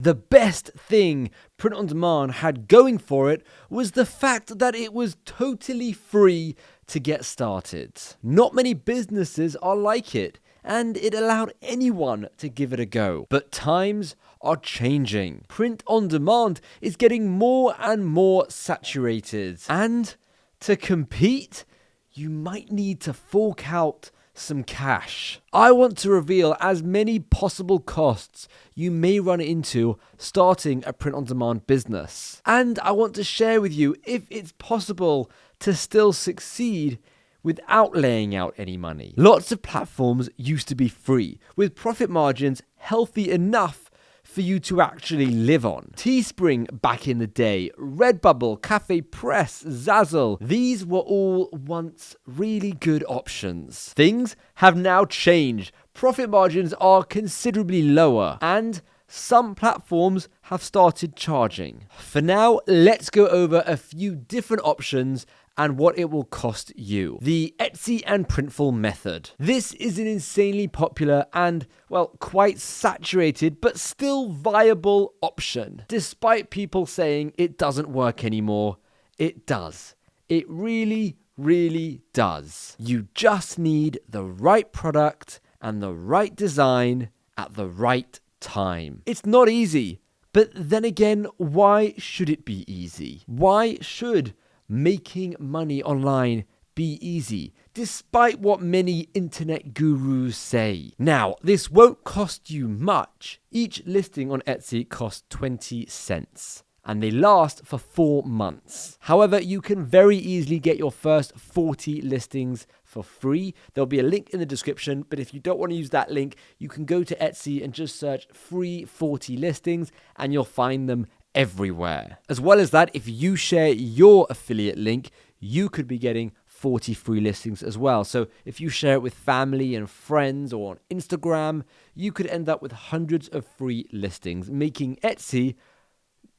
The best thing print on demand had going for it was the fact that it was totally free to get started. Not many businesses are like it, and it allowed anyone to give it a go. But times are changing. Print on demand is getting more and more saturated. And to compete, you might need to fork out some cash. I want to reveal as many possible costs you may run into starting a print-on-demand business. And I want to share with you if it's possible to still succeed without laying out any money. Lots of platforms used to be free, with profit margins healthy enough for you to actually live on. Teespring back in the day, Redbubble, Cafe Press, Zazzle, these were all once really good options. Things have now changed. Profit margins are considerably lower, and some platforms have started charging. For now, let's go over a few different options and what it will cost you. The Etsy and Printful method. This is an insanely popular and, well, quite saturated but still viable option. Despite people saying it doesn't work anymore, it does. It really, really does. You just need the right product and the right design at the right time. It's not easy, but then again, why should it be easy? Why should making money online be easy, despite what many internet gurus say? Now, this won't cost you much. Each listing on Etsy costs 20 cents. And they last for 4 months. However, you can very easily get your first 40 listings for free. There'll be a link in the description, but if you don't want to use that link, you can go to Etsy and just search free 40 listings and you'll find them everywhere. As well as that, if you share your affiliate link, you could be getting 40 free listings as well. So if you share it with family and friends or on Instagram, you could end up with hundreds of free listings, making Etsy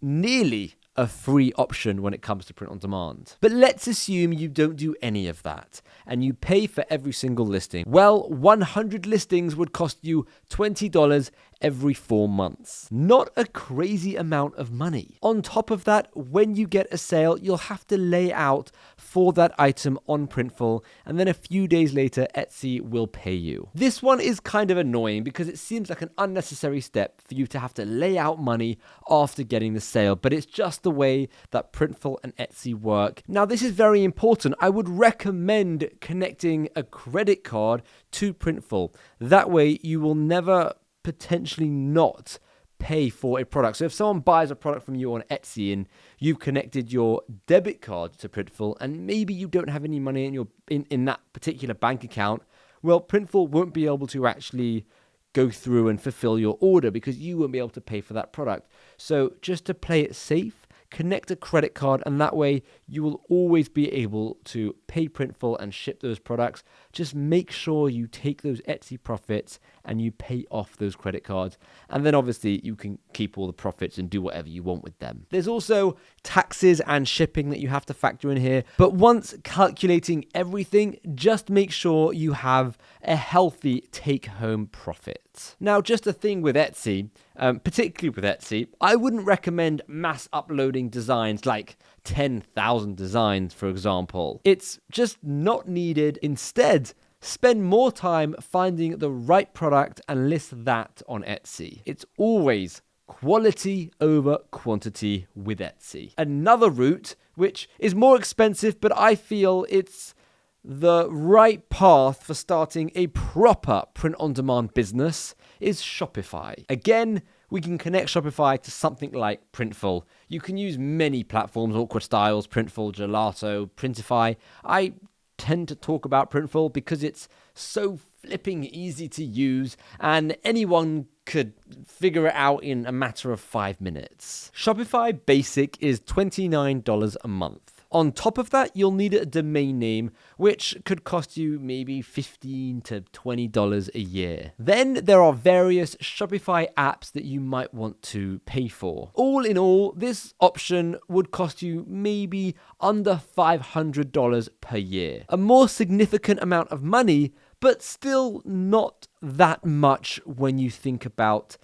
nearly a free option when it comes to print on demand. But let's assume you don't do any of that and you pay for every single listing. Well, 100 listings would cost you $20 every 4 months. Not a crazy amount of money. On top of that, when you get a sale, you'll have to lay out for that item on Printful, and then a few days later, Etsy will pay you. This one is kind of annoying because it seems like an unnecessary step for you to have to lay out money after getting the sale, but it's just the way that Printful and Etsy work. Now, this is very important. I would recommend connecting a credit card to Printful. That way, you will never potentially not pay for a product. So if someone buys a product from you on Etsy and you've connected your debit card to Printful and maybe you don't have any money in that particular bank account, well, Printful won't be able to actually go through and fulfill your order because you won't be able to pay for that product. So just to play it safe, connect a credit card, and that way you will always be able to pay Printful and ship those products. Just make sure you take those Etsy profits and you pay off those credit cards. And then obviously you can keep all the profits and do whatever you want with them. There's also taxes and shipping that you have to factor in here. But once calculating everything, just make sure you have a healthy take-home profit. Now, just a thing with Etsy, particularly with Etsy, I wouldn't recommend mass uploading designs like 10,000 designs, for example. It's just not needed. Instead, spend more time finding the right product and list that on Etsy. It's always quality over quantity with Etsy. Another route, which is more expensive, but I feel it's the right path for starting a proper print-on-demand business, is Shopify. Again, we can connect Shopify to something like Printful. You can use many platforms: Awkward Styles, Printful, Gelato, Printify. I tend to talk about Printful because it's so flipping easy to use and anyone could figure it out in a matter of 5 minutes. Shopify Basic is $29 a month. On top of that, you'll need a domain name, which could cost you maybe $15 to $20 a year. Then there are various Shopify apps that you might want to pay for. All in all, this option would cost you maybe under $500 per year. A more significant amount of money, but still not that much when you think about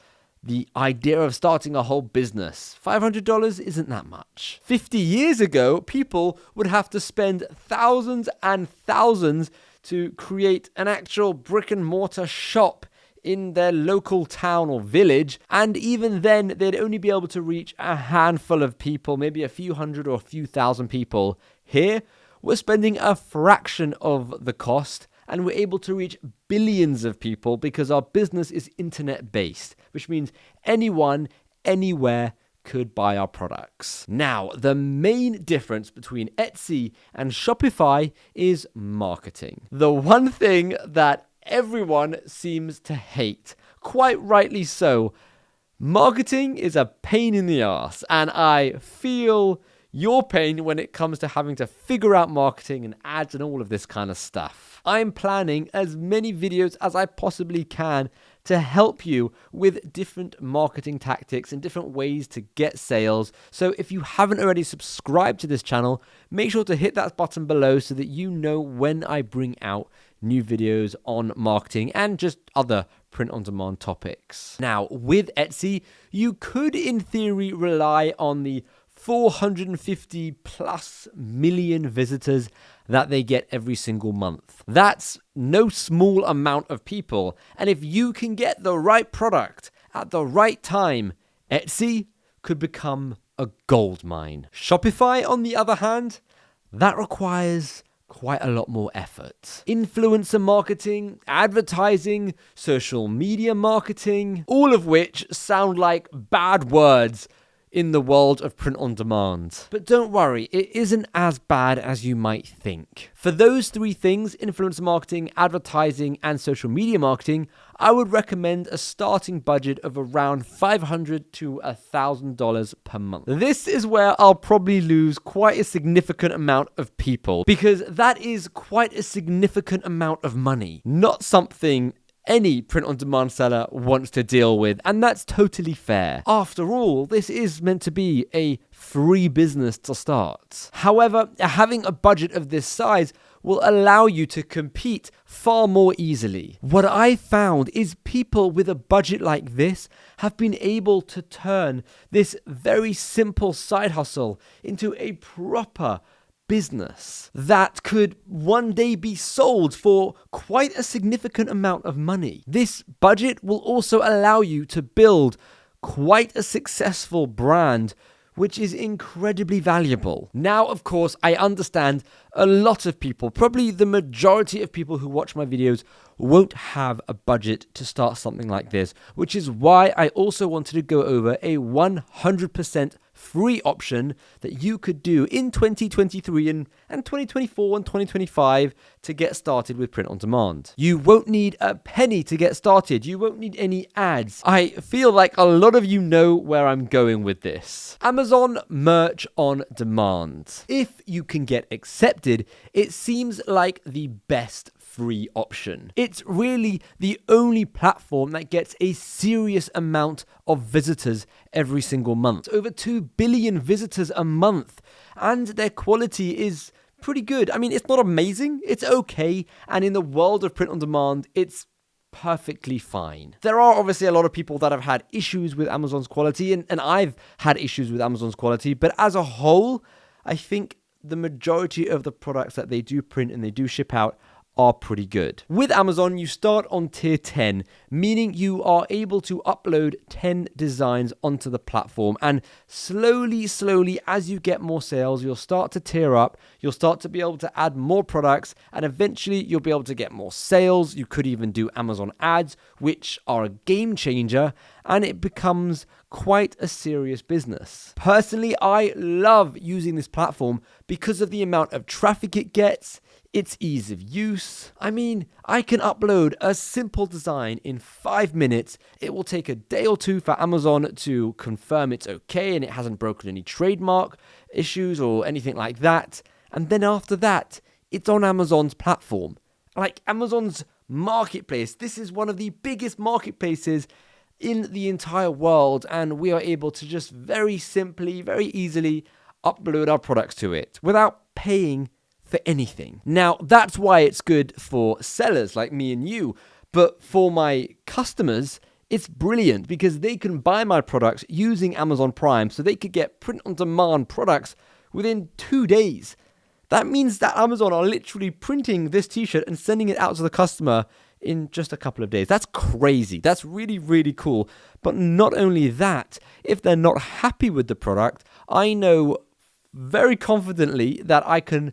the idea of starting a whole business. $500 isn't that much. 50 years ago, people would have to spend thousands and thousands to create an actual brick and mortar shop in their local town or village, and even then they'd only be able to reach a handful of people, maybe a few hundred or a few thousand people. Here, we're spending a fraction of the cost, and we're able to reach billions of people because our business is internet-based, which means anyone, anywhere could buy our products. Now, the main difference between Etsy and Shopify is marketing. The one thing that everyone seems to hate, quite rightly so. Marketing is a pain in the ass, and I feel your pain when it comes to having to figure out marketing and ads and all of this kind of stuff. I'm planning as many videos as I possibly can to help you with different marketing tactics and different ways to get sales. So if you haven't already subscribed to this channel, make sure to hit that button below so that you know when I bring out new videos on marketing and just other print-on-demand topics. Now, with Etsy, you could in theory rely on the 450 plus million visitors that they get every single month. That's no small amount of people. And if you can get the right product at the right time, Etsy could become a gold mine. Shopify, on the other hand, that requires quite a lot more effort. Influencer marketing, advertising, social media marketing, all of which sound like bad words in the world of print on demand. But don't worry, it isn't as bad as you might think. For those three things, influencer marketing, advertising, and social media marketing, I would recommend a starting budget of around $500 to $1,000 per month. This is where I'll probably lose quite a significant amount of people, because that is quite a significant amount of money, not something any print-on-demand seller wants to deal with, and that's totally fair. After all, this is meant to be a free business to start. However, having a budget of this size will allow you to compete far more easily. What I found is people with a budget like this have been able to turn this very simple side hustle into a proper business that could one day be sold for quite a significant amount of money. This budget will also allow you to build quite a successful brand, which is incredibly valuable. Now, of course, I understand a lot of people, probably the majority of people who watch my videos, won't have a budget to start something like this, which is why I also wanted to go over a 100% free option that you could do in 2023 and 2024 and 2025 to get started with print on demand. You won't need a penny to get started. You won't need any ads. I feel like a lot of you know where I'm going with this. Amazon Merch on Demand. If you can get accepted, it seems like the best free option. It's really the only platform that gets a serious amount of visitors every single month. Over 2 billion visitors a month, and their quality is pretty good. I mean, it's not amazing, it's okay, and in the world of print on demand, it's perfectly fine. There are obviously a lot of people that have had issues with Amazon's quality, and I've had issues with Amazon's quality, but as a whole, I think the majority of the products that they do print and they do ship out are pretty good. With Amazon, you start on tier 10, meaning you are able to upload 10 designs onto the platform, and slowly, as you get more sales, you'll start to tier up, you'll start to be able to add more products, and eventually you'll be able to get more sales. You could even do Amazon ads, which are a game changer, and it becomes quite a serious business. Personally, I love using this platform because of the amount of traffic it gets, its ease of use. I mean, I can upload a simple design in 5 minutes. It will take a day or two for Amazon to confirm it's okay and it hasn't broken any trademark issues or anything like that. And then after that, it's on Amazon's platform. Like Amazon's marketplace, this is one of the biggest marketplaces in the entire world, and we are able to just very simply, very easily upload our products to it without paying for anything. Now, that's why it's good for sellers like me and you, but for my customers, It's brilliant because they can buy my products using Amazon Prime, so they could get print-on-demand products within 2 days. That means that Amazon are literally printing this t-shirt and sending it out to the customer in just a couple of days. That's crazy. That's really, really cool. But not only that, if they're not happy with the product, I know very confidently that I can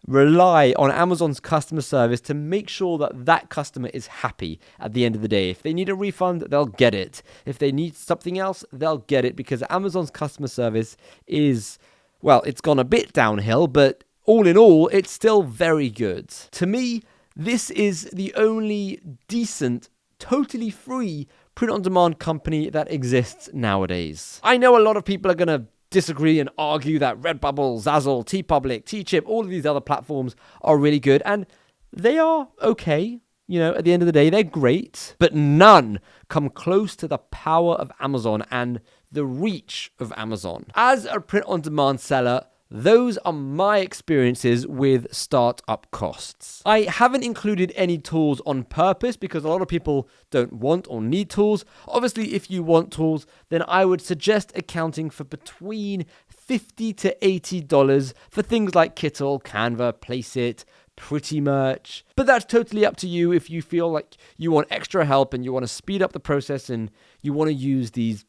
rely on Amazon's customer service to make sure that that customer is happy at the end of the day. If they need a refund, they'll get it. If they need something else, they'll get it, because Amazon's customer service is, well, it's gone a bit downhill, but all in all, it's still very good. To me, this is the only decent, totally free print-on-demand company that exists nowadays. I know a lot of people are going to disagree and argue that Redbubble, Zazzle, TeePublic, Teechip, all of these other platforms are really good, and they are okay. You know, at the end of the day, they're great, but none come close to the power of Amazon and the reach of Amazon. As a print-on-demand seller, those are my experiences with startup costs. I haven't included any tools on purpose because a lot of people don't want or need tools. Obviously, if you want tools, then I would suggest accounting for between $50 to $80 for things like Kittle, Canva, Placeit, Pretty Merch. But that's totally up to you if you feel like you want extra help and you want to speed up the process and you want to use these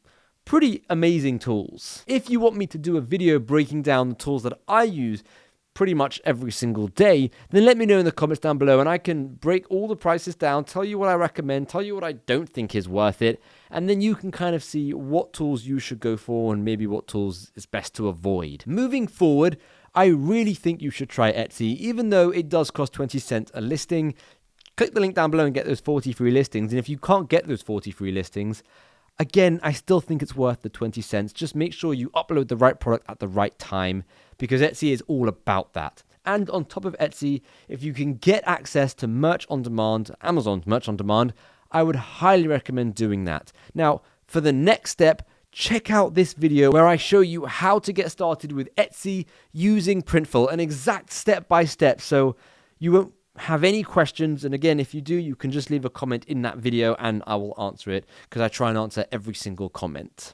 pretty amazing tools. If you want me to do a video breaking down the tools that I use pretty much every single day, then let me know in the comments down below and I can break all the prices down, tell you what I recommend, tell you what I don't think is worth it, and then you can kind of see what tools you should go for and maybe what tools is best to avoid. Moving forward, I really think you should try Etsy, even though it does cost 20 cents a listing. Click the link down below and get those 40 free listings, and if you can't get those 40 free listings, again, I still think it's worth the 20 cents. Just make sure you upload the right product at the right time, because Etsy is all about that. And on top of Etsy, if you can get access to Merch on Demand, Amazon's Merch on Demand, I would highly recommend doing that. Now, for the next step, check out this video where I show you how to get started with Etsy using Printful, an exact step-by-step, so you won't have any questions. And again, if you do, you can just leave a comment in that video and I will answer it, because I try and answer every single comment.